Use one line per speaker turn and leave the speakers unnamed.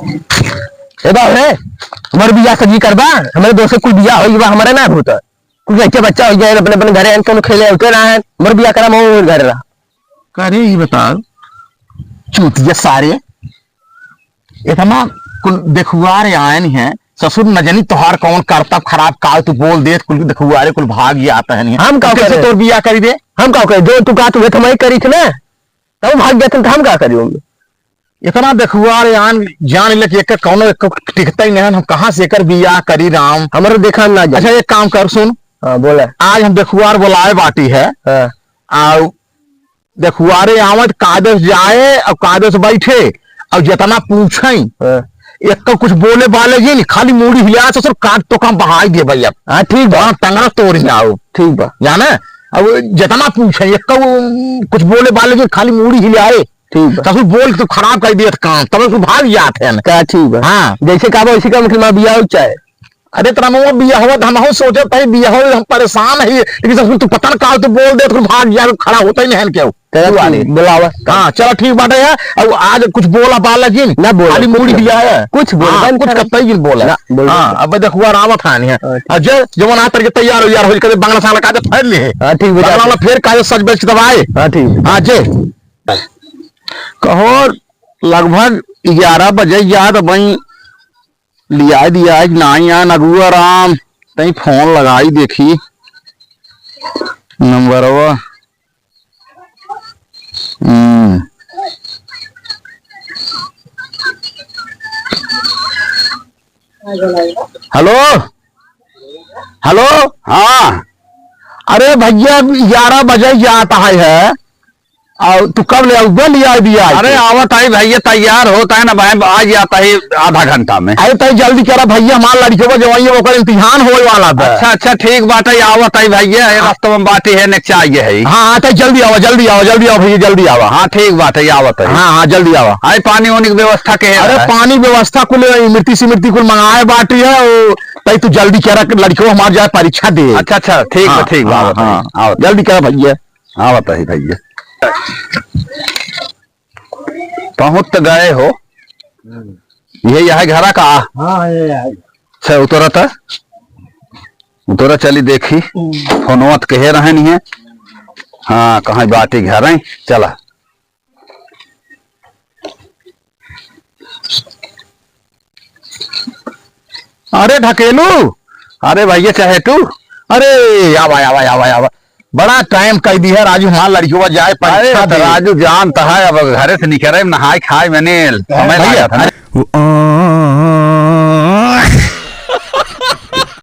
ए बाबू रे हमारे बिया सजी करबा हमारे दोस्त कुल बिया हो बा हमारे ना भूत कुछ अच्छे बच्चा हो गया अपने अपने घरे तो खेले उठे ना है हमारे बिया करा मोह घर रहा
करे ही बता चूतिया सारे इतना कुल देखुआरे आए नहीं है ससुर न जानी तोहार कौन करता खराब काल तू बोल दे कुल देखुआरे कुल भाग ही आता है नहीं
हम का
कैसे तोर बिया करी दे
हम का करे जो तू का तू हमारी करी थी ना तब भाग गया तो हम का करी होंगे
इतना देखुआरे आन जान ले कि एक कौनो एक टिकता ही नहीं हम कहां से कर बिया करी राम
हमारे देखा ना
अच्छा एक काम कर सुन
हाँ बोला
आज हम देखुआर बुलाए बाटी है
हाँ
देखुआरे आवत कायदे से जाए और कायदे से बैठे और जितना पूछे एक तो कुछ बोले वाले ये नहीं खाली मूड़ी हिला तो सिर्फ काट तो काम बहाई दे भैया
हाँ ठीक बा
टंगरा तोड़ जाओ
ठीक बा
जाने अब जितना पूछे एक तो कुछ बोले वाले ये खाली मूड़ी हिलाए
ठीक बा
तब बोल तो खराब कर दिया काम तब उसको भाग जाते हैं
क्या ठीक बा
हाँ
जैसे कहा उसी का मतलब बिया हो चाहे
अरे तेरा मुँह बिया हुआ हम हो सोचे भाई बिया हो हम परेशान है लेकिन सब तू पता ना तो बोल दे तो भाग जा खड़ा होता ही नहीं क्या
बुलावा
हाँ चलो ठीक बात है अब आज कुछ बोला बाला जी
ना बोला
खाली मूड़ी हिला है
कुछ बोला
कुछ कतई जी बोला हाँ अब देखो रावत है नहीं अजय जवन आ करके तैयार हो यार हो कर बांग्ला सांगला काजे फैल ले
हाँ ठीक
बांग्ला फिर काजे सच बेच दबाए
हाँ ठीक
हाँ जय कहो लगभग 11 बजे याद वही लिया दिया ना यहाँ नगुआ राम तई फोन लगाई देखी नंबर हेलो हेलो हाँ अरे भैया 11 बजे जाता है और तू कब ले आऊगा लिया दिया
अरे आवत आई भैया तैयार होता है ना भाई आज आता है आधा घंटा में
अरे तय जल्दी करा भैया हमारा लड़के जवाई ओकर इम्तिहान होए वाला था
अच्छा अच्छा ठीक बात है आवत आई भैया रास्ते में बात है नेक्स्ट चाहिए है
हाँ तय जल्दी आओ जल्दी आओ जल्दी आओ भैया जल्दी आओ
हाँ ठीक बात है आवत है
हाँ हाँ जल्दी आओ
आई पानी वानी की व्यवस्था के
अरे पानी व्यवस्था कुल मिट्टी सिमृति कुल मंगाए बाटी है तय तू जल्दी करा लड़के हमारे जाए परीक्षा दे
अच्छा अच्छा ठीक है ठीक
हाँ जल्दी करा भैया
आवत है भैया पहुंच तो गए हो ये यहाँ घरा का अच्छा उतरा चली देखी फोनवा तो कहे रहे नहीं है हाँ कहाँ बाटी घर है चला
अरे ढकेलू
अरे भैया चाहे तू
अरे आवा आवा आवा आवा बड़ा टाइम कह दी है राजू हमारा लड़कियों जाए
राजू जानता है अब घरे से निकले नहाए खाए मैंने समय लगा था